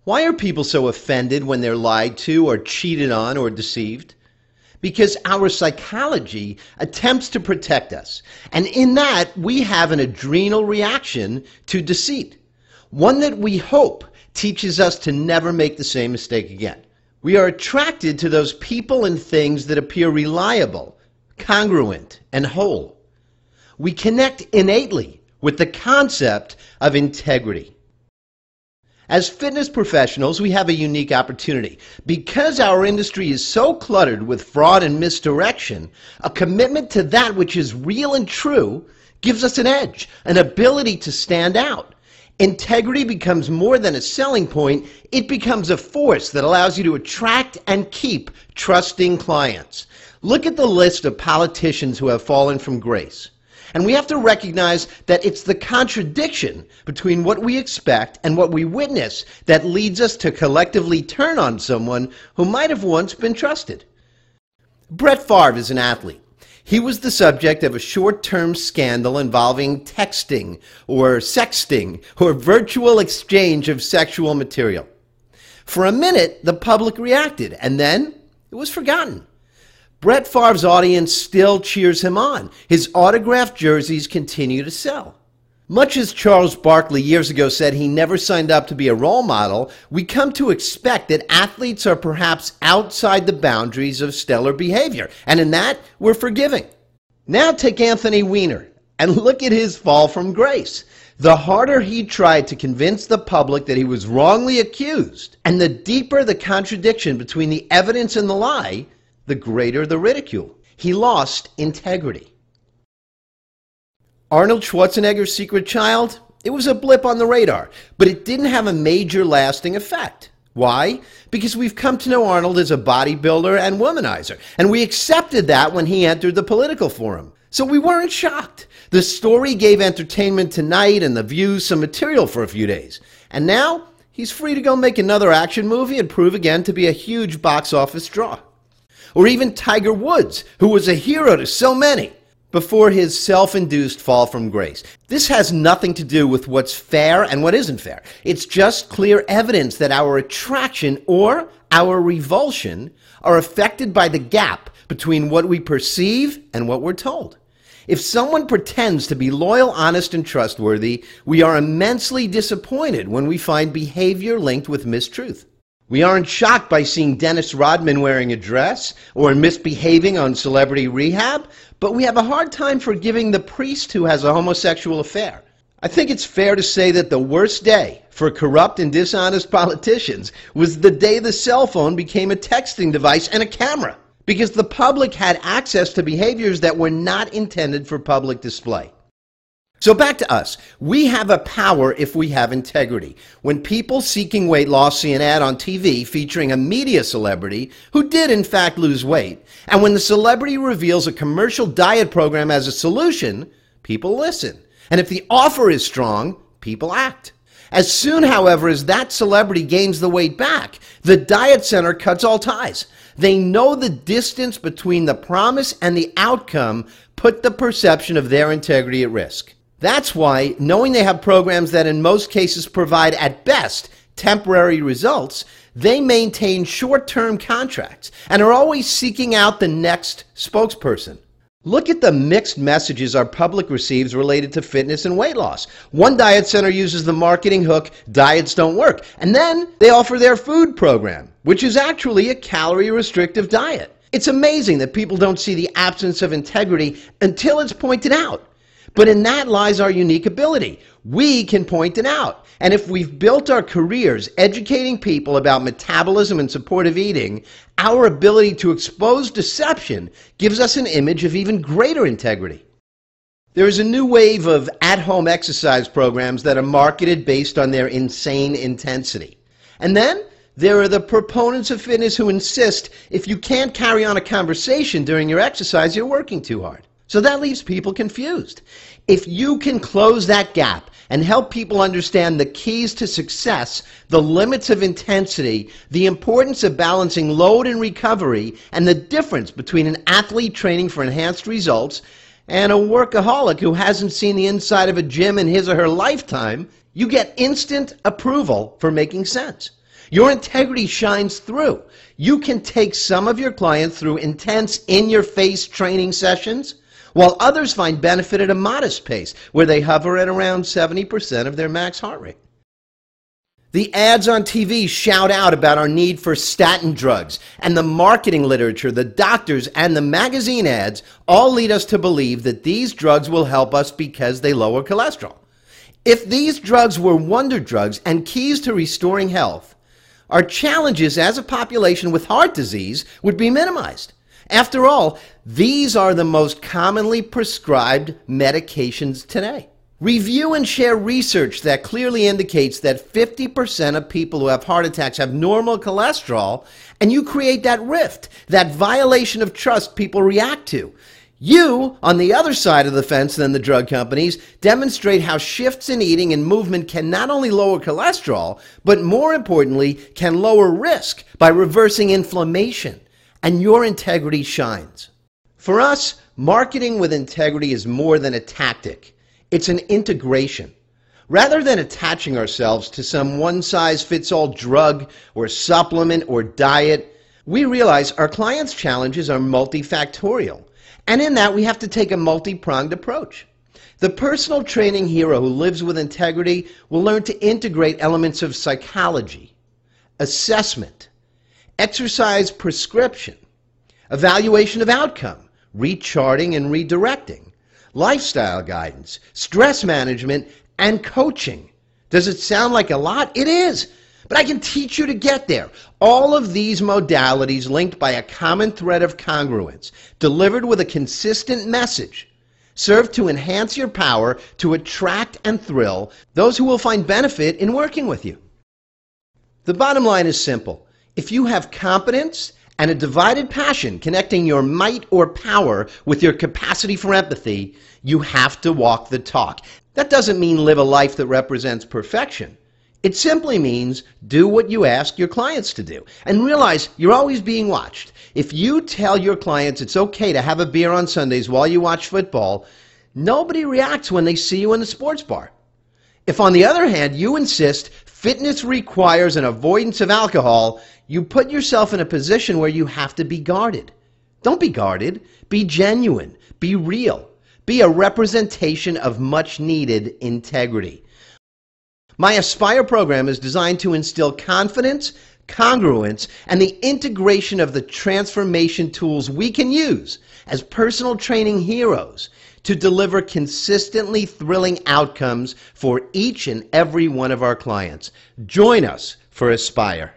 Why are people so offended when they're lied to or cheated on or deceived? Because our psychology attempts to protect us. And in that, we have an adrenal reaction to deceit. One that we hope teaches us to never make the same mistake again. We are attracted to those people and things that appear reliable, congruent, and whole. We connect innately with the concept of integrity. As fitness professionals, we have a unique opportunity. Because our industry is so cluttered with fraud and misdirection, a commitment to that which is real and true gives us an edge, an ability to stand out. Integrity becomes more than a selling point, it becomes a force that allows you to attract and keep trusting clients. Look at the list of politicians who have fallen from grace. And we have to recognize that it's the contradiction between what we expect and what we witness that leads us to collectively turn on someone who might have once been trusted. Brett Favre is an athlete. He was the subject of a short-term scandal involving texting or sexting or virtual exchange of sexual material. For a minute, the public reacted, and then it was forgotten. Brett Favre's audience still cheers him on. His autographed jerseys continue to sell. Much as Charles Barkley years ago said he never signed up to be a role model, we come to expect that athletes are perhaps outside the boundaries of stellar behavior, and in that, we're forgiving. Now take Anthony Weiner and look at his fall from grace. The harder he tried to convince the public that he was wrongly accused, and the deeper the contradiction between the evidence and the lie, the greater the ridicule. He lost integrity. Arnold Schwarzenegger's secret child? It was a blip on the radar, but it didn't have a major lasting effect. Why? Because we've come to know Arnold as a bodybuilder and womanizer, and we accepted that when he entered the political forum. So we weren't shocked. The story gave Entertainment Tonight and The View some material for a few days. And now, he's free to go make another action movie and prove again to be a huge box office draw. Or even Tiger Woods, who was a hero to so many before his self-induced fall from grace. This has nothing to do with what's fair and what isn't fair. It's just clear evidence that our attraction or our revulsion are affected by the gap between what we perceive and what we're told. If someone pretends to be loyal, honest, and trustworthy, we are immensely disappointed when we find behavior linked with mistruth. We aren't shocked by seeing Dennis Rodman wearing a dress or misbehaving on Celebrity Rehab, but we have a hard time forgiving the priest who has a homosexual affair. I think it's fair to say that the worst day for corrupt and dishonest politicians was the day the cell phone became a texting device and a camera, because the public had access to behaviors that were not intended for public display. So back to us. We have a power if we have integrity. When people seeking weight loss see an ad on TV featuring a media celebrity who did in fact lose weight, and when the celebrity reveals a commercial diet program as a solution, people listen. And if the offer is strong, people act. As soon, however, as that celebrity gains the weight back, the diet center cuts all ties. They know the distance between the promise and the outcome put the perception of their integrity at risk. That's why, knowing they have programs that in most cases provide at best temporary results, they maintain short-term contracts and are always seeking out the next spokesperson. Look at the mixed messages our public receives related to fitness and weight loss. One diet center uses the marketing hook, diets don't work, and then they offer their food program, which is actually a calorie-restrictive diet. It's amazing that people don't see the absence of integrity until it's pointed out. But in that lies our unique ability. We can point it out. And if we've built our careers educating people about metabolism and supportive eating, our ability to expose deception gives us an image of even greater integrity. There is a new wave of at-home exercise programs that are marketed based on their insane intensity. And then there are the proponents of fitness who insist if you can't carry on a conversation during your exercise, you're working too hard. So that leaves people confused. If you can close that gap and help people understand the keys to success, the limits of intensity, the importance of balancing load and recovery, and the difference between an athlete training for enhanced results and a workaholic who hasn't seen the inside of a gym in his or her lifetime, you get instant approval for making sense. Your integrity shines through. You can take some of your clients through intense in-your-face training sessions, while others find benefit at a modest pace, where they hover at around 70% of their max heart rate. The ads on TV shout out about our need for statin drugs, and the marketing literature, the doctors, and the magazine ads all lead us to believe that these drugs will help us because they lower cholesterol. If these drugs were wonder drugs and keys to restoring health, our challenges as a population with heart disease would be minimized. After all, these are the most commonly prescribed medications today. Review and share research that clearly indicates that 50% of people who have heart attacks have normal cholesterol, and you create that rift, that violation of trust people react to. You, on the other side of the fence than the drug companies, demonstrate how shifts in eating and movement can not only lower cholesterol, but more importantly, can lower risk by reversing inflammation, and your integrity shines. For us, marketing with integrity is more than a tactic. It's an integration. Rather than attaching ourselves to some one-size-fits-all drug or supplement or diet, we realize our clients' challenges are multifactorial. And in that, we have to take a multi-pronged approach. The personal training hero who lives with integrity will learn to integrate elements of psychology, assessment, exercise prescription, evaluation of outcome, recharting and redirecting, lifestyle guidance, stress management, and coaching. Does it sound like a lot? It is. But I can teach you to get there. All of these modalities linked by a common thread of congruence, delivered with a consistent message, serve to enhance your power to attract and thrill those who will find benefit in working with you. The bottom line is simple. If you have competence and a divided passion connecting your might or power with your capacity for empathy, you have to walk the talk. That doesn't mean live a life that represents perfection. It simply means do what you ask your clients to do, and realize you're always being watched. If you tell your clients it's okay to have a beer on Sundays while you watch football, nobody reacts when they see you in the sports bar. If, on the other hand, you insist fitness requires an avoidance of alcohol, you put yourself in a position where you have to be guarded. Don't be guarded. Be genuine. Be real. Be a representation of much-needed integrity. My Aspire program is designed to instill confidence, congruence, and the integration of the transformation tools we can use as personal training heroes to deliver consistently thrilling outcomes for each and every one of our clients. Join us for Aspire.